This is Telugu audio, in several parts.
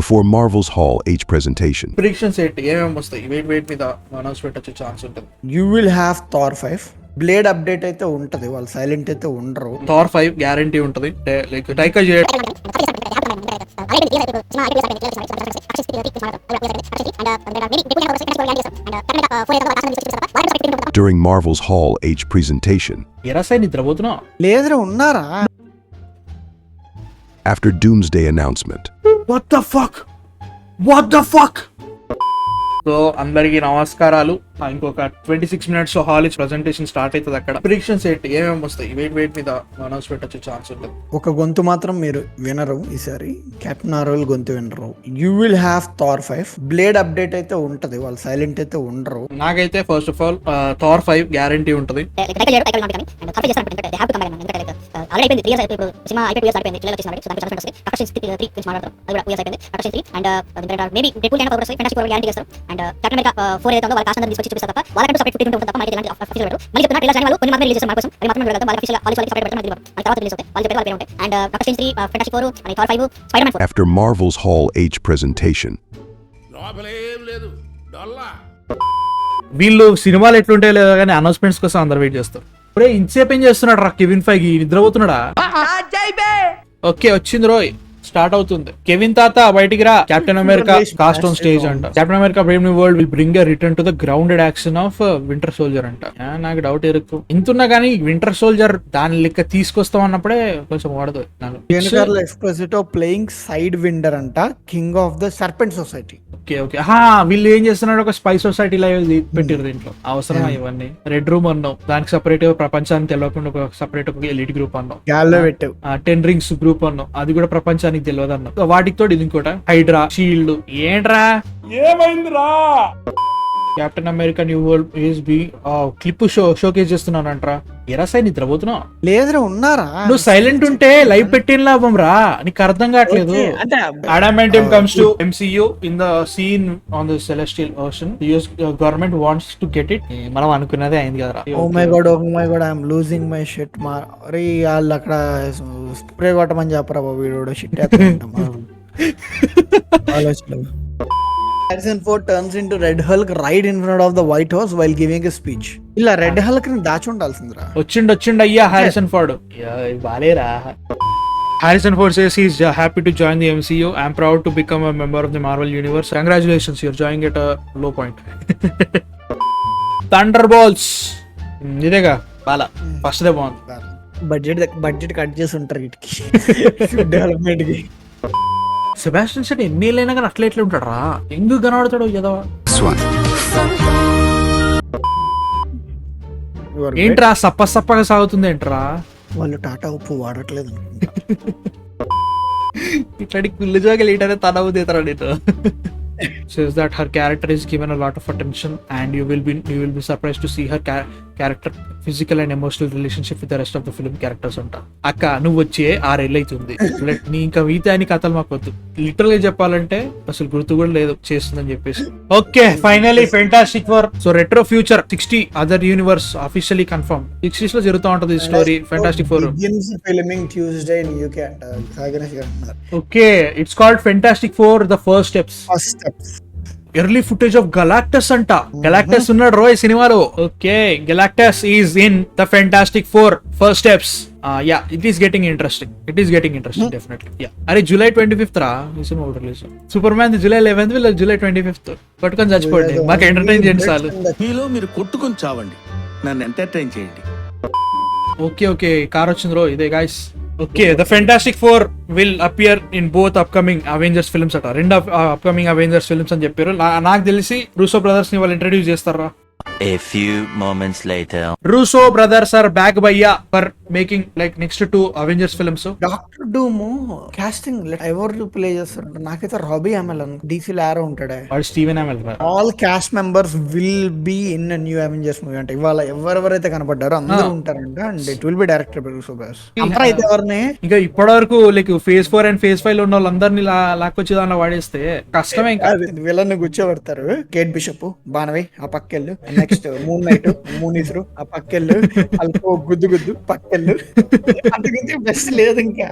before Marvel's Hall H presentation. Predictions ఏంటి ఏమేమి వస్తాయి వెయిట్ మీద అనౌన్స్మెంట్ వచ్చే ఛాన్స్ ఉంటుంది. You will have Thor 5 Blade update అయితే ఉంటది, వాళ్ళు సైలెంట్ అయితే ఉండరు. థార్ 5 గ్యారంటీ ఉంటుంది. Like Taika During Marvel's Hall H presentation. ఎరాసై నిద్రపోతున్నా లేదురా ఉన్నారా? After Doomsday announcement. What the fuck? So అందరికి నమస్కారాలు. ఇంకొక 26 minutes హాల్ ప్రెజెంటేషన్ స్టార్ట్ అవుతుంది. అక్కడ ప్రిడిక్షన్స్ ఏంటి ఏమేమి వస్తాయి వెయిట్ మీద అనౌన్స్మెంట్ వచ్చే ఛాన్స్ ఉంటుంది. ఒక గొంతు మాత్రం మీరు వినరు ఈసారి, కెప్టెన్ మార్వెల్ గొంతు వినరు. You will have Thor 5 Blade update అయితే ఉంటది, వాళ్ళు సైలెంట్ అయితే ఉండరు. నాకైతే first of all Thor 5 guarantee ఉంటుంది. After Marvel's Hall H presentation. వీళ్ళు సినిమాలు ఎట్లుంటాయో లేదో కానీ అనౌన్స్మెంట్స్ కోసం అందరు వెయిట్ చేస్తారు. ఇప్పుడే ఇంతసేపు ఏం చేస్తున్నాడు రా కెవిన్ ఫైగి, నిద్రపోతున్నాడా? ఓకే వచ్చింది రోయ్, స్టార్ట్ అవుతుంది. కెవిన్ తాత బయటికి రా. Captain America cast on stage అంట. Captain America brave new world will bring a return to the grounded action of Winter Soldier అంట. నాకు డౌట్ ఎరుకు ఇంతున్నా కానీ వింటర్ సోల్జర్ దాని లెక్క తీసుకొస్తాం అన్నప్పుడే కొంచెం వాడదు. ఎక్స్పోజిటో ప్లేయింగ్ సైడ్ విండర్ అంట, king of the serpent society. Okay వీళ్ళు ఏం చేస్తున్నారు, ఒక స్పై సొసైటీ లైవ్ పెట్టారు. దీంట్లో అవసరమా ఇవన్నీ? రెడ్ రూమ్ అన్నావు, దానికి సపరేట్ ప్రపంచానికి తెలియకుండా ఒక సపరేట్ ఒక ఎలిట్ గ్రూప్ అన్నావు. 10 రింగ్స్ గ్రూప్ అన్నావు, అది కూడా ప్రపంచానికి తెలియదు అన్నావు. వాటికి తోడు ఇది ఇంకోట హైడ్రా షీల్డ్. ఏంట్రా ఏమైందిరా? Captain America new world is B clip showcase చేస్తున్నానంట్రా. ఎరాసై నిద్రపోతున్నావు? లేదురా ఉన్నారా? నువ్వు సైలెంట్ ఉంటే లైవ్ పెట్టిన లాభం రా, నీకు అర్థం కావట్లేదు. Adamantium comes to MCU in the scene on the celestial ocean. The US government wants to get it. మనం అనుకున్నదే అయింది కదరా. Oh my god I'm losing my shit. మరి వాళ్ళు అక్కడ స్ప్రే కొట్టమని చెప్పరా బాబు, వీడు షిట్ ఆలోచన. Harrison Ford turns into Red Hulk right in front of the White House while giving a speech. ఇలా రెడ్ హల్క్ ని దాచి ఉండాల్సిందిరా. వచ్చిండు అయ్యా హారిసన్ ఫోర్డ్. బాలేరా. Harrison Ford says he's happy to join the MCU. I'm proud to become a member of the Marvel Universe. Congratulations, you're joining at a low point. Thunderbolts. ఇదేగా బాలా ఫస్ట్ దే బాగుంది. బడ్జెట్ కట్ చేసి ఉంటారు వీటికి డెవలప్మెంట్ కి. సెబాస్టియన్ స్టాన్ ఎన్ని ఏళ్ళైనా కానీ అట్లా ఎట్లా ఉంటాడు రా, ఎందుకు కనబడతాడు కదా. ఏంట్రా సప్పగా సాగుతుంది ఏంట్రా? వాళ్ళు టాటా ఉప్పు వాడట్లేదు. ఇట్లాంటి కుళ్ళు జోగలు ఏంటనే తన ఉదేతారా నేను. Says that her character is given a lot of attention and you will be surprised to see her character physical and emotional relationship with the rest of the film characters అంట. అక్క నువ్వు వచ్చే 6 ఏళ్ళు అవుతుంది, నీ ఇంకా మిగతా అని కథలు మాకు వద్దు. లిటరల్ గా చెప్పాలంటే అసలు గుర్తు కూడా లేదు చేస్తుందని చెప్పేసి. Okay finally Fantastic Four. So retro future 60 other universe officially confirm. 60s లో జరుగుతూ ఉంటది ఈ story Fantastic Four. Filming Tuesday in UK అంట. Okay it's called Fantastic Four the first steps. Early footage of Galactus అంట. గలాక్టస్ ఉన్నాడు రోయ్ సినిమాలో. Okay Galactus is in the Fantastic Four first steps. It is getting interesting definitely. అరే July 25th రా ఈ సినిమా release. Superman July 11th వీళ్ళు July 25th పట్టుకొని చచ్చిపోండి, మాకు ఎంటర్టైన్ చేయండి చాలు. మీలో మీరు కొట్టుకొని చావండి, నన్ను ఎంటర్టైన్ చేయండి. ఓకే కార్ వచ్చింది రో ఇదే guys. Okay, the Fantastic Four will appear in both upcoming Avengers films అట. రెండు upcoming Avengers films అని చెప్పారు. నాకు తెలిసి రూసో బ్రదర్స్ ని వాళ్ళు ఇంట్రడ్యూస్ చేస్తారా. A few moments later. Russo brothers are back bhaiya for making like next 2 Avengers films. Doctor Doom casting ఎవరు ప్లే చేస్తారు? నాకైతే రాబీ అమెల్ డీసీ లో ఆరో ఉంటాడే. వాడు Stephen Amell. All cast members will be in new Avengers movie అంటే ఇవాళ ఎవరెవరైతే కనపడ్డారో అందరూ ఉంటారంట. And it will be directed by Russo brothers. అందరూ అయితే ఎవరిని ఇంకా ఇప్పటి వరకు లైక్ phase 4 and phase 5 లో ఉన్న వాళ్ళందరినీ లాక్కొచ్చి దాంట్లో వాడేస్తే కష్టమే. ఇంకా వీళ్ళని కూర్చోబెడతారు. కేట్ బిషప్ బానవి ఆ పక్కెళ్ళు, నెక్స్ట్ మూన్ నైట్ మూనిసురు ఆ పక్కెళ్ళు, అల్పో గుద్దు పక్కెళ్ళు, అంతకుమించి బెస్ట్ లేదు ఇంకా.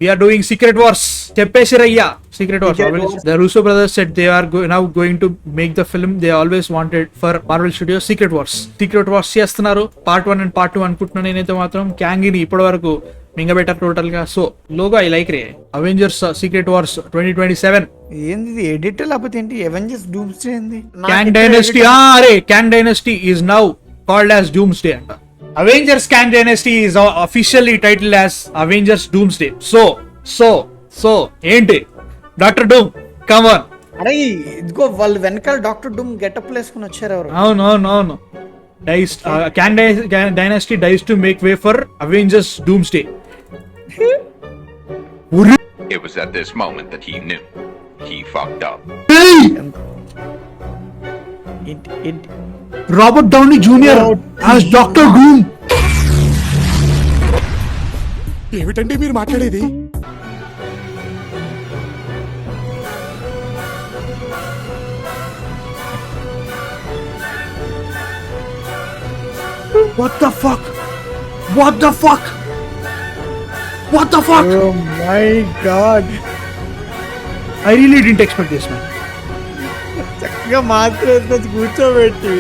వీఆర్ డూయింగ్ సీక్రెట్ వార్స్ చెప్పేసిరయ్యా. Secret Wars. The Russo brothers said they are now going to make the film they always wanted for Marvel Studios, Secret Wars. Secret Wars చేస్తున్నారు. పార్ట్ 1 అండ్ పార్ట్ 2 అనుకుంటున్నాను నేనైతే మాత్రం. క్యాంగిని ఇప్పటి వరకు మింగబెట్టారు టోటల్ గా. సో లోగో ఐ లైక్ రే. Avengers Secret Wars 2027. ఏంది ఎడిట్ లేకపోతే ఏంటి? అవెంజర్స్ డూమ్స్డే ఏంది? Kang Dynasty. అరే Kang Dynasty is now called as Doomsday అంట. Avengers Kang Dynasty is officially titled as Avengers Doomsday. So ఏంటి డాక్టర్ డూమ్ కమ్ ఆన్. అరే ఇదిగో వాళ్ళు వెనకాల డాక్టర్ డూమ్ గెటప్ వేసుకుని వచ్చారు ఎవరు? అవును Kang Dynasty dies to make way for Avengers Doomsday. It was at this moment that he knew he fucked up. ఏంటి Robert Downey Jr. as Dr. Doom. ఏమిటండి మీరు మాట్లాడేది? What the fuck? Oh my god. I really didn't expect this, man. చక్కగా మాత్రం కూర్చోబెట్టి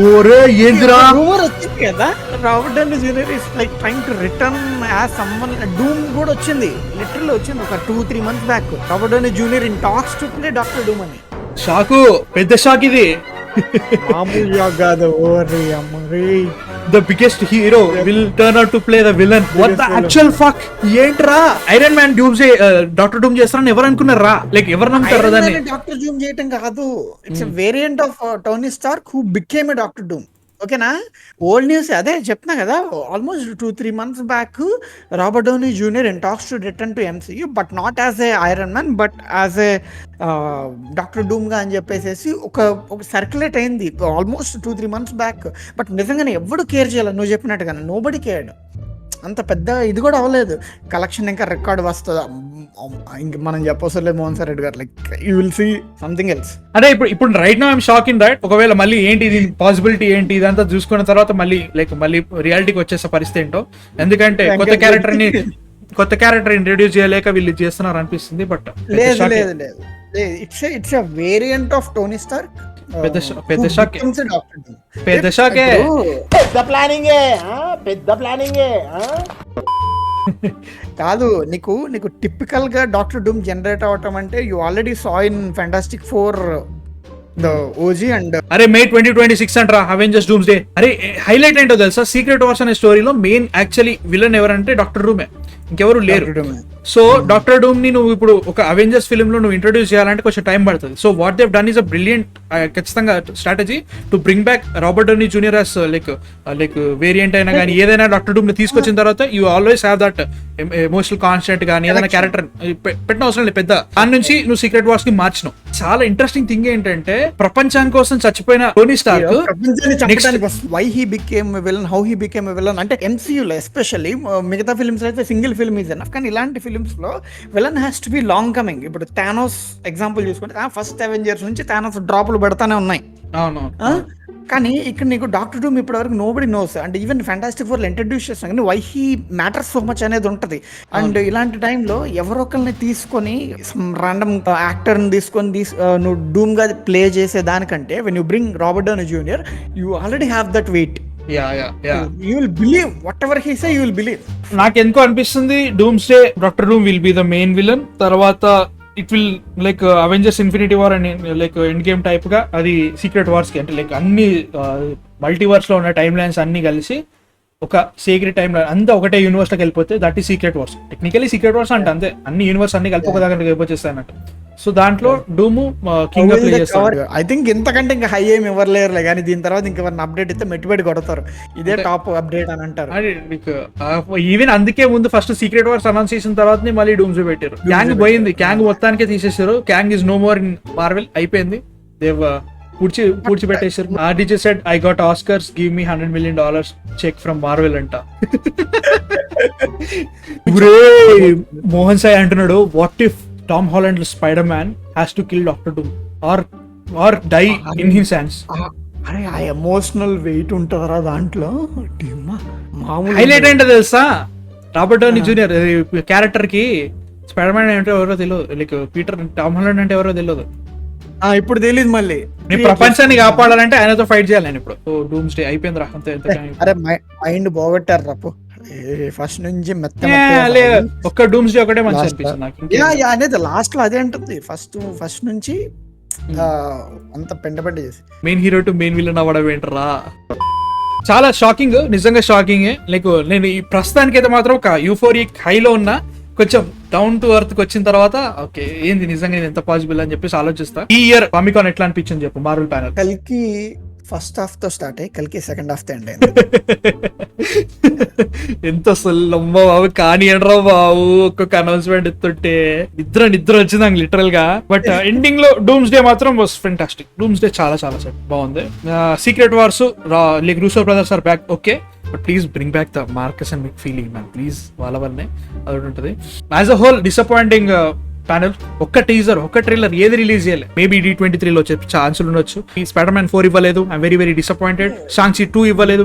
ఓరే ఏందిరా? రూమర్ వచ్చింది కదా, Robert Downey Junior is like trying to return as someone. Doom కూడా వచ్చింది, లిటరల్లీ వచ్చింది ఒక 2-3 months back. Robert Downey Junior in talks to play Doctor Doom అని. షాకు, పెద్ద షాక్ ఇది. మామూలుగా కాదు. ఓరే అమ్మరే. The biggest hero will turn out to play the villain. What the actual fuck? ఏంట్రా Iron Man Doomsday Doctor Doom చేస్తారని ఎవరు అనుకున్నారా? లైక్ ఎవరు నమ్ముతారా దాన్ని? డాక్టర్ డూమ్ చేయటం కాదు, it's variant of Tony Stark who became a Doctor Doom. ఓకేనా? ఓల్డ్ న్యూస్ అదే చెప్తున్నా కదా, almost 2-3 months back Robert Downey Junior in talks to return to MCU, but not as a Iron Man but as a Doctor Doom గా అని చెప్పేసి ఒక సర్క్యులేట్ అయింది ఆల్మోస్ట్ 2-3 months బ్యాక్. బట్ నిజంగానే ఎవడు కేర్ చేయాలి నువ్వు చెప్పినట్టుగా? Nobody cared. అంత పెద్ద ఇది కూడా అవ్వలేదు. కలెక్షన్ ఇంకా రికార్డ్ వస్తుందా ఇంక మనం చెప్పవసరం లేదు Mohan sir Reddy garu. Like you will see something else. అంటే ఇప్పుడు right now I'm shock in that. ఒకవేళ మళ్ళీ ఏంటి దీని పాసిబిలిటీ ఏంటి ఇదంతా చూసుకున్న తర్వాత మళ్ళీ రియాలిటీకి వచ్చేసే పరిస్థితి ఏంటో. ఎందుకంటే కొత్త క్యారెక్టర్ ఇంట్రడ్యూస్ చేయలేక వీళ్ళు చేస్తున్నారు అనిపిస్తుంది. బట్ లేదు it's a variant of Tony Stark. పెద్ద షాక్. పెద్ద షాకే. పెద్ద ప్లానింగే కాదు, నీకు టిపికల్ గా డాక్టర్ డూమ్ జనరేట్ అవటం అంటే you already saw in fantastic 4 the OG and అరే May 2026 అంటరా అవెంజర్స్ డూమ్స్డే. అరే హైలైట్ ఏంటో తెలుసా? సీక్రెట్ వార్స్ అనే స్టోరీలో మెయిన్ యాక్చువల్లీ విలన్ ఎవరంటే డాక్టర్ డూమే, ఇంకెవరు లేరు. సో డాక్టర్ డూమ్ ని నువ్వు ఇప్పుడు ఒక అవెంజర్స్ ఫిల్మ్ లో నువ్వు ఇంట్రొడ్యూస్ చేయాలంటే కొంచెం టైం పడుతుంది. So what they've done is a brilliant ఖచ్చితంగా strategy to bring back Robert Downey Junior as like variant అయినా కానీ ఏదైనా డాక్టర్ డూమ్ ని తీసుకొచ్చిన తర్వాత you always have that emotional constant కానీ ఏదైనా క్యారెక్టర్ పెట్టిన అవసరం లేదు. పెద్ద దాని నుంచి నువ్వు సీక్రెట్ వార్స్ ని మార్చినావు. చాలా ఇంట్రెస్టింగ్ థింగ్ ఏంటంటే ప్రపంచాని కోసం చచ్చిపోయిన Tony Stark why he became villain, how he became villain అంటే MCU లో ఎస్పెషల్లీ, మిగతా ఫిల్మ్స్ అయితే సింగిల్ ఫిల్మ్ ఈజ్ ఎనఫ్, కానీ ఇలాంటి ఫిల్మ్స్ లో villain has to be long coming. ఇప్పుడు థానోస్ ఎగ్జాంపుల్ చూసుకుంటే ఫస్ట్ అవెంజర్స్ నుంచి థానోస్ డ్రాపులు పెడతానే ఉన్నాయి. కానీ ఇక్కడ నీకు డాక్టర్ డూమ్ ఇప్పటి వరకు నోబడి నోస్. అంటే ఈవెన్ ఫ్యాంటాస్టిక్ ఫోర్ ఇంట్రడ్యూస్ చేస్తాం కానీ why he matters so much అనేది ఉంటుంది. అండ్ ఇలాంటి టైంలో ఎవరొకరిని తీసుకొని ర్యాండమ్ యాక్టర్ని తీసుకొని నువ్వు డూమ్ గా ప్లే చేసే దానికంటే when you bring Robert Downey Junior you already have that weight. You will believe whatever he say, you will believe. నాకు ఎందుకో అనిపిస్తుంది Doomsday Doctor Doom will be the main villain. తర్వాత it will like Avengers Infinity War అని లైక్ ఎండ్ గేమ్ టైప్ గా అది సీక్రెట్ వార్స్ కి అంటే లైక్ అన్ని మల్టీవర్స్ లో ఉన్న టైమ్ లైన్స్ అన్ని కలిసి ఒక సీక్రెట్ టైమ్ లైన్ అంతా ఒకటే యూనివర్స్ లోకి వెళ్ళిపోతే that is secret wars. Technically secret wars అంటే అంతే, అన్ని యూనివర్స్ అన్ని కలిపి ఒక దగ్గర వెళ్ళిపోచేస్తాయి అన్నట్టు. సో దాంట్లో డూము కింగ్ ప్లే చేస్తారు. ఐ థింక్ ఇంతకంటే ఇంకా హై ఏమి ఎవరు లేరులే, కానీ దీని తర్వాత ఇంకెవరిని అప్డేట్ ఇస్తే మెట్టుబడి కొడతారు. ఇదే టాప్ అప్డేట్ అని అంటారు. ఈవెన్ అందుకే ముందు ఫస్ట్ సీక్రెట్ వార్స్ అనౌన్స్ చేసిన తర్వాత మళ్ళీ డూమ్స్ పెట్టారు. క్యాంగ్ పోయింది, క్యాంగ్ మొత్తానికే తీసేసారు. Kang is no more in Marvel, అయిపోయింది. దేవ్ పూడ్చిపెట్టేశారు. RDJ said I got Oscars, give me $100 million check from Marvel అంట. మోహన్ సాయి అంటున్నాడు what if Tom Holland Spider Man has to kill Doctor Doom or die in his hands. అరే ఆ ఎమోషనల్ వెయిట్ ఉంటుందరా దాంట్లో. హైలైట్ ఏంటో తెలుసా? రాబర్ట్ డౌనీ జూనియర్ క్యారెక్టర్ కి స్పైడర్ మ్యాన్ అంటే ఎవరో తెలియదు, లైక్ పీటర్ టామ్ హాలండ్ అంటే ఎవరో తెలియదు. ఇప్పుడు తెలియదు మళ్ళీ. నేను ప్రపంచాన్ని కాపాడాలంటే ఆయనతో ఫైట్ చేయాలి నేను ఇప్పుడు. ఓ డూమ్స్ డే అయిపోయింది రా అంతే. అరే మైండ్ పోగొట్టారు రాపు ఫస్ట్ నుంచి ఒక్క డూమ్స్ డే ఒకటే మంచి అనిపించింది నాకు. అనేది లాస్ట్ లో అదే ఉంటుంది. ఫస్ట్ నుంచి అంత పెండబెట్ట చేసి main hero to main villain అవ్వడం ఏంటరా, చాలా షాకింగ్, నిజంగా షాకింగ్. లైక్ నేను ఈ ప్రస్తుతానికి అయితే మాత్రం ఒక యూఫోరిక్ హైలో ఉన్నా, కొంచెం డౌన్ టు ఎర్త్ కి వచ్చిన తర్వాత ఓకే ఏంది నిజంగా ఇది ఎంత పాసిబుల్ అని చెప్పేసి ఆలోచిస్తా. ఈ ఇయర్ కామికాన్ ఎట్లా అనిపించింది చెప్పు మార్వెల్ ప్యానల్. కల్కి ఫస్ట్ హాఫ్ తో స్టార్ట్ అయ్యి కల్కి సెకండ్ హాఫ్ తో ఎండ్ అయింది. ఎంత సొల్లమ్మ బాబు కానీ అనరా బాబు, ఒక్కొక్క అనౌన్స్మెంట్ ఎత్తుంటే నిద్ర వచ్చింది నాకు లిటరల్ గా. బట్ ఎండింగ్ లో డూమ్స్ డే మాత్రం వాస్ ఫెంటాస్టిక్. డూమ్స్ డే చాలా బాగుంది. Secret Wars like Russo brothers are back, okay, but please bring back the Markus and McFeely man, please. వాళ్ళ వల్లనే అది ఉంటుంది. As a whole disappointing panel. ఒక్క టీజర్, ఒక్క ట్రైలర్ ఏది రిలీజ్ చేయాలి. మేబీ D23 లో వచ్చే ఛాన్సులు ఉండొచ్చు. ఈ స్పైడర్ మ్యాన్ 4 ఇవ్వలేదు, ఐఎమ్ వెరీ డిసప్పాయింటెడ్. షాంగ్-చి 2 ఇవ్వలేదు,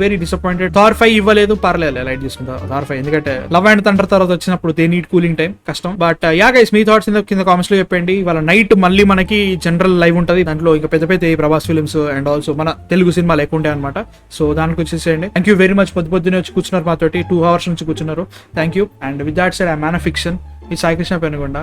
వెరీ డిసప్పాయింటెడ్. థార్ 5 ఇవ్వలేదు, పర్లేదు లైట్ చేసుకుంటా థార్ 5, ఎందుకంటే లవ్ అండ్ థండర్ తర్వాత వచ్చినప్పుడు దే నీడ్ కూలింగ్ టైం, కష్టం. But yeah guys, me thoughts కింద కామెంట్స్ లో చెప్పండి. వాళ్ళ నైట్ మళ్ళీ మనకి జనరల్ లైవ్ ఉంటుంది, దాంట్లో ఇంకా పెద్ద ప్రభాస్ ఫిల్మ్స్ అండ్ ఆల్సో మన తెలుగు సినిమాలు ఎక్కువ ఉంటాయి అనమాట. సో దానికి వచ్చేసేయండి. Thank you very much. పొద్దున్నే వచ్చి కూర్చున్నారు మాతోటి, 2 hours నుంచి కూర్చున్నారు. Thank you. And with that said I man of fiction, ఈ సాయి కృష్ణ పెనుగొండ.